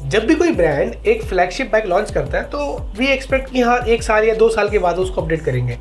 जब भी कोई ब्रांड एक फ्लैगशिप बाइक लॉन्च करता है तो वी एक्सपेक्ट कि हाँ 1 साल या 2 साल के बाद उसको अपडेट करेंगे।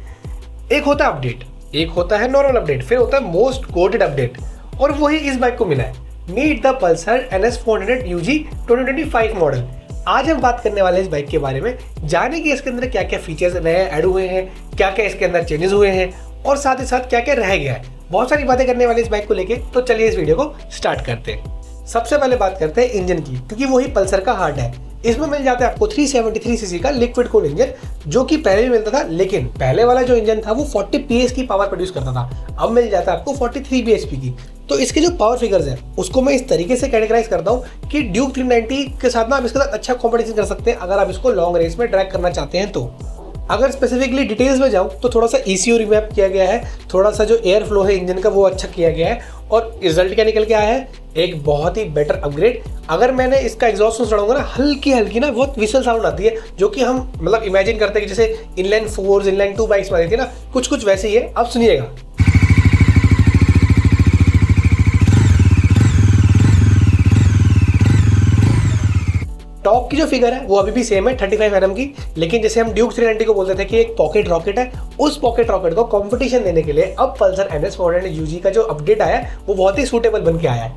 एक होता है अपडेट, एक होता है नॉर्मल अपडेट, फिर होता है मोस्ट कोटेड अपडेट, और वही इस बाइक को मिला है। Meet the Pulsar NS400 UG 2025 model. आज हम बात करने वाले हैं इस बाइक के बारे में, जाने कि इसके अंदर क्या क्या फीचर्स नए ऐड हुए हैं, क्या क्या इसके अंदर चेंजेस हुए हैं और साथ ही साथ क्या क्या रह गया है। बहुत सारी बातें करने वाले इस बाइक को लेके, तो चलिए इस वीडियो को स्टार्ट करते हैं। सबसे पहले बात करते हैं इंजन की, क्योंकि वही पल्सर का हार्ट है। इसमें मिल जाता है आपको 373 सीसी का लिक्विड कूल्ड इंजन, जो कि पहले भी मिलता था, लेकिन पहले वाला जो इंजन था वो 40 PS की पावर प्रोड्यूस करता था। अब मिल जाता है आपको 43 bhp की। तो इसके जो पावर फिगर्स हैं उसको मैं इस तरीके से कैटेगराइज करता हूँ कि ड्यूक 390 के साथ ना आप इसके साथ अच्छा कॉम्पिटिशन कर सकते हैं अगर आप इसको लॉन्ग रेस में ड्रैग करना चाहते हैं। तो अगर स्पेसिफिकली डिटेल्स में जाऊँ तो थोड़ा सा ECU रिवैप किया गया है, थोड़ा सा जो एयर फ्लो है इंजन का वो अच्छा किया गया है, और रिजल्ट क्या निकल के आया है, एक बहुत ही बेटर अपग्रेड। अगर मैंने इसका एग्जॉस्ट चढ़ाऊंगा ना, हल्की हल्की ना बहुत विसल साउंड आती है, जो कि हम मतलब इमेजिन करते हैं कि जैसे इनलाइन 4 इनलाइन 2 बाइक्स में आती थी ना, कुछ वैसे ही है। अब सुनिएगा। टॉप की जो फिगर है वो अभी भी सेम है 35 Nm की, लेकिन जैसे हम ड्यूक 390 को बोलते थे कि एक पॉकेट रॉकेट है, उस पॉकेट रॉकेट को कंपटीशन देने के लिए अब पल्सर NS400 UG का जो अपडेट आया है वो बहुत ही सूटेबल बन के आया है।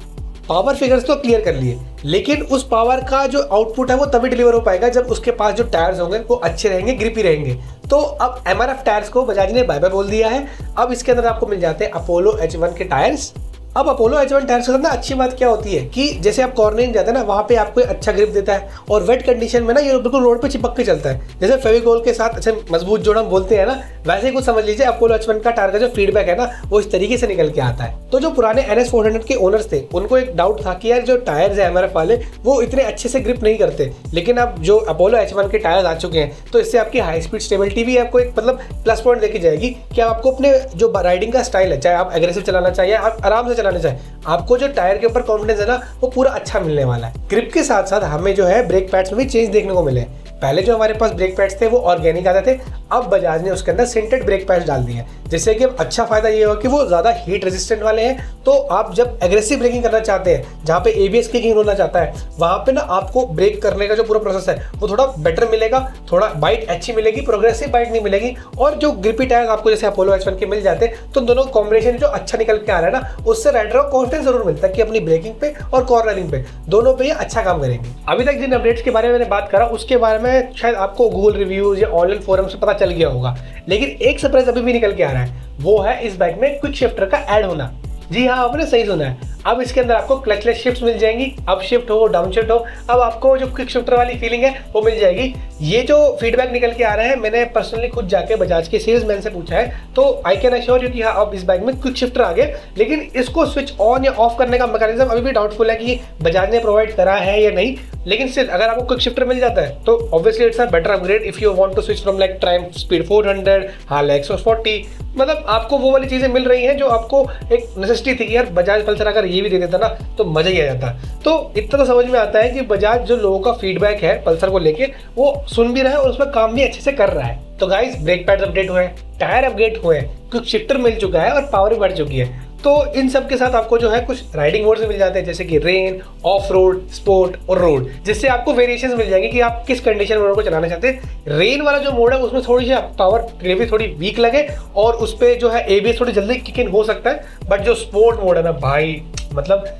पावर फिगर्स तो क्लियर कर लिए, लेकिन उस पावर का जो आउटपुट है वो तभी डिलीवर हो पाएगा जब उसके पास जो टायर्स होंगे वो अच्छे रहेंगे, ग्रिपी रहेंगे। तो अब MRF टायर्स को बजाज ने बाय बाय बोल दिया है। अब इसके अंदर आपको मिल जाते हैं अपोलो H1 के टायर्स। अब अपोलो H1 टायर्स के साथ ना अच्छी बात क्या होती है कि जैसे आप कॉर्नरिंग जाते हैं ना, वहाँ पे आपको अच्छा ग्रिप देता है, और वेट कंडीशन में ना ये बिल्कुल रोड पे चिपक के चलता है। जैसे फेविकोल के साथ अच्छा मजबूत जोड़ हम बोलते हैं ना, वैसे ही कुछ समझ लीजिए अपोलो H1 का टायर का जो फीडबैक है ना वो इस तरीके से निकल के आता है। तो जो पुराने NS400 के ओनर्स थे उनको एक डाउट था कि यार जो टायर्स है MRF वाले वो इतने अच्छे से ग्रिप नहीं करते, लेकिन अब जो अपोलो H1 के टायर्स आ चुके हैं तो इससे आपकी हाई स्पीड स्टेबिलिटी भी आपको एक मतलब प्लस पॉइंट लेके जाएगी कि आपको अपने जो राइडिंग का स्टाइल है, चाहे आप एग्रेसिव चलाना चाहिए, आप आराम से चलाना चाहिए, आपको जो टायर के ऊपर कॉन्फिडेंस है ना वो पूरा अच्छा मिलने वाला है। ग्रिप के साथ साथ हमें जो है ब्रेक पैड्स में भी चेंज देखने को मिले। पहले जो हमारे पास ब्रेक पैड्स थे वो ऑर्गेनिक आते थे, अब बजाज ने उसके अंदर सिंटेड ब्रेक पैड्स डाल दिए, जिससे कि अच्छा फायदा ये हो कि वो ज़्यादा हीट रेजिस्टेंट वाले हैं। तो आप जब एग्रेसिव ब्रेकिंग करना चाहते हैं, जहाँ पे ABS किकिंग होना चाहता है, वहाँ पे ना आपको ब्रेक करने का जो पूरा प्रोसेस है वो थोड़ा बेटर मिलेगा, थोड़ा बाइट अच्छी मिलेगी, प्रोग्रेसिव बाइट नहीं मिलेगी। और जो ग्रिपी टायर्स आपको जैसे अपोलो H1 के मिल जाते हैं, तो दोनों कॉम्बिनेशन जो अच्छा निकल के आ रहा है ना, उससे राइडर को कॉन्फिडेंस जरूर मिलता है कि अपनी ब्रेकिंग पे और कॉर्नरिंग पे दोनों पे ये अच्छा काम करेंगे। अभी तक जिन अपडेट्स के बारे में मैंने बात करा उसके बारे में शायद आपको गूगल रिव्यूज या ऑनलाइन फोरम से पता चल गया होगा, लेकिन एक सरप्राइज अभी भी निकल के आ रहा है, वो है इस बाइक में क्विक शिफ्टर का ऐड होना। जी हाँ, आपने सही सुना है। अब इसके अंदर आपको क्लचलेस शिफ्ट्स मिल जाएंगी, अप शिफ्ट हो डाउन शिफ्ट हो, अब आपको जो क्विक शिफ्टर वाली फीलिंग है वो मिल जाएगी। ये जो फीडबैक निकल के आ रहा है, मैंने पर्सनली खुद जाके बजाज के सेल्समैन से पूछा है, तो आई कैन अश्योर यू कि हाँ अब इस बाइक में क्विक शिफ्टर आ गया, लेकिन इसको स्विच ऑन या ऑफ करने का मैकेनिज्म अभी भी डाउटफुल है कि बजाज ने प्रोवाइड करा है या नहीं। लेकिन स्टिल अगर आपको क्विक शिफ्टर मिल जाता है तो obviously it's a better upgrade if you want to switch from like Triumph speed 400 Harley एक्सोस 40। मतलब आपको वो वाली चीजें मिल रही हैं जो आपको एक नेसेसिटी थी कि यार बजाज पल्सर अगर ये भी दे देता ना तो मजा ही आ जाता। तो इतना तो समझ में आता है कि बजाज जो लोगों का फीडबैक है पल्सर को लेके वो सुन भी रहा है और उसमें काम भी अच्छे से कर रहा है। तो गाइस, ब्रेक पैड्स अपडेट हुए, टायर अपडेट हुए, क्विक शिफ्टर मिल चुका है और पावर भी बढ़ चुकी है। तो इन सब के साथ आपको जो है कुछ राइडिंग मोड्स मिल जाते हैं, जैसे कि रेन, ऑफ रोड, स्पोर्ट और रोड, जिससे आपको वेरिएशंस मिल जाएंगे कि आप किस कंडीशन में रोड को चलाना चाहते हैं। रेन वाला जो मोड है उसमें थोड़ी सी पावर डिलीवरी थोड़ी वीक लगे और उस पर जो है ABS थोड़ी जल्दी किक इन हो सकता है, बट जो स्पोर्ट मोड है ना भाई, मतलब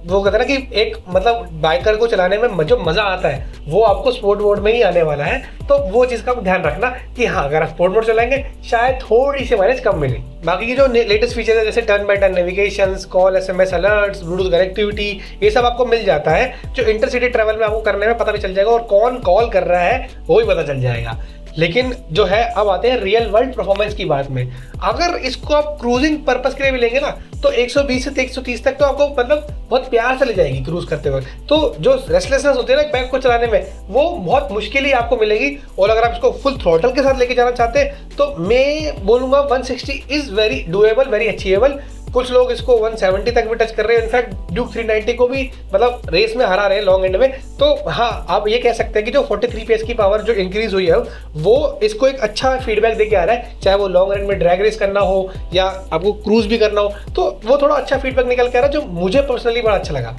वो कहते हैं ना कि एक मतलब बाइकर को चलाने में जो मजा आता है वो आपको स्पोर्ट मोड में ही आने वाला है। तो वो चीज़ का ध्यान रखना कि हाँ अगर आप स्पोर्ट मोड चलाएंगे शायद थोड़ी सी माइलेज कम मिले। बाकी की जो लेटेस्ट फीचर है जैसे turn by turn navigation, call SMS alerts, Bluetooth connectivity, ये सब आपको मिल जाता है, जो इंटरसिटी ट्रैवल में आपको करने में पता भी चल जाएगा और कौन कॉल कर रहा है वो भी पता चल जाएगा। लेकिन जो है अब आते हैं रियल वर्ल्ड परफॉर्मेंस की बात में। अगर इसको आप क्रूजिंग पर्पस के लिए भी लेंगे ना तो 120 से 130 तक तो आपको मतलब बहुत प्यार से ले जाएगी क्रूज करते वक्त। तो जो रेस्टलेसनेस होती है ना बाइक को चलाने में वो बहुत मुश्किल ही आपको मिलेगी, और अगर आप इसको फुल थ्रॉटल के साथ लेके जाना चाहते हैं तो मैं बोलूँगा 160 is very doable, very achievable. कुछ लोग इसको 170 तक भी टच कर रहे हैं, इनफैक्ट ड्यूक 390 को भी मतलब रेस में हरा रहे हैं लॉन्ग एंड में। तो हाँ, आप ये कह सकते हैं कि जो 43 PS की पावर जो इंक्रीज हुई है वो इसको एक अच्छा फीडबैक देके आ रहा है, चाहे वो लॉन्ग रन में ड्रैग रेस करना हो या आपको क्रूज भी करना हो, तो वो थोड़ा अच्छा फीडबैक निकल के आ रहा है जो मुझे पर्सनली बड़ा अच्छा लगा।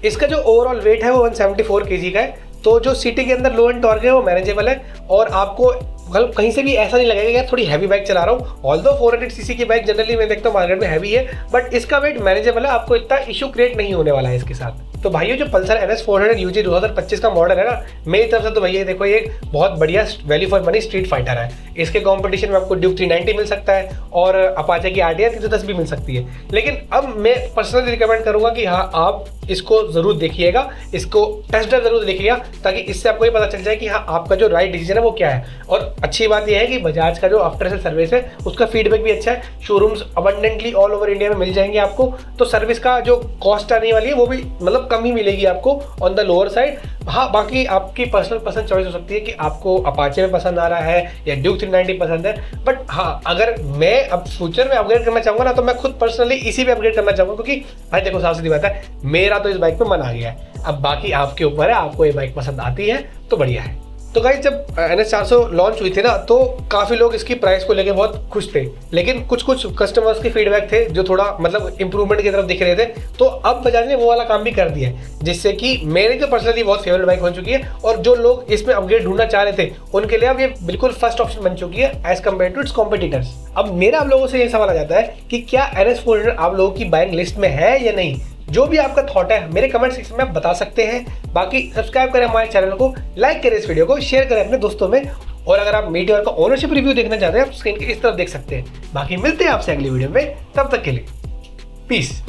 इसका जो ओवरऑल वेट है वो 174 kg का है, तो जो सिटी के अंदर लो एंड टॉर्क है वो मैनेजेबल है और आपको मतलब कहीं से भी ऐसा नहीं लगेगा यार थोड़ी हैवी बाइक चला रहा हूँ। ऑल्दो 400 सीसी की बाइक जनरली मैं देखता हूँ मार्केट में हैवी है, बट इसका वेट मैनेजेबल है, आपको इतना इशू क्रिएट नहीं होने वाला है इसके साथ। तो भाइयों जो पल्सर NS 400 UG 2025 का मॉडल है ना, मेरी तरफ से तो भैया देखो ये बहुत बढ़िया value for money street fighter है। इसके कंपटीशन में आपको ड्यूक 390 मिल सकता है और अपाचे की RTR 310 भी मिल सकती है। लेकिन अब मैं पर्सनली रिकमेंड करूंगा कि हाँ आप इसको जरूर देखिएगा, इसको टेस्ट ड्राइव जरूर देखिएगा, ताकि इससे आपको ये पता चल जाए कि हाँ आपका जो राइट डिसीजन है वो क्या है। और अच्छी बात यह है कि बजाज का जो आफ्टर सेल सर्विस है उसका फीडबैक भी अच्छा है, showrooms abundantly all over India में मिल जाएंगे आपको, तो सर्विस का जो कॉस्ट आने वाली है वो भी मतलब कम ही मिलेगी आपको ऑन द लोअर साइड। हाँ बाकी आपकी पर्सनल पसंद चॉइस हो सकती है कि आपको अपाचे में पसंद आ रहा है या ड्यूक 390 पसंद है, बट हाँ अगर मैं अब फ्यूचर में अपग्रेड करना चाहूँगा ना तो मैं खुद पर्सनली इसी पे अपग्रेड करना चाहूँगा, क्योंकि भाई देखो साफ सीधी बात है मेरा तो इस बाइक पे मन आ गया है। अब बाकी आपके ऊपर है, आपको ये बाइक पसंद आती है तो बढ़िया है। तो गाइस जब NS 400 लॉन्च हुई थी ना तो काफ़ी लोग इसकी प्राइस को लेके बहुत खुश थे, लेकिन कुछ कस्टमर्स के फीडबैक थे जो थोड़ा मतलब इंप्रूवमेंट की तरफ दिख रहे थे। तो अब बजाज ने वो वाला काम भी कर दिया है, जिससे कि मेरी तो पर्सनली बहुत फेवरेट बाइक हो चुकी है और जो लोग इसमें अपग्रेड ढूंढना चाह रहे थे उनके लिए अब ये बिल्कुल फर्स्ट ऑप्शन बन चुकी है as compared to its competitors. अब मेरा आप लोगों से ये सवाल आ जाता है कि क्या NS 400 आप लोगों की बाइंग लिस्ट में है या नहीं। जो भी आपका थॉट है मेरे कमेंट सेक्शन में आप बता सकते हैं। बाकी सब्सक्राइब करें हमारे चैनल को, लाइक करें इस वीडियो को, शेयर करें अपने दोस्तों में, और अगर आप मीटियोर का ओनरशिप रिव्यू देखना चाहते हैं आप स्क्रीन के इस तरफ देख सकते हैं। बाकी मिलते हैं आपसे अगली वीडियो में, तब तक के लिए पीस।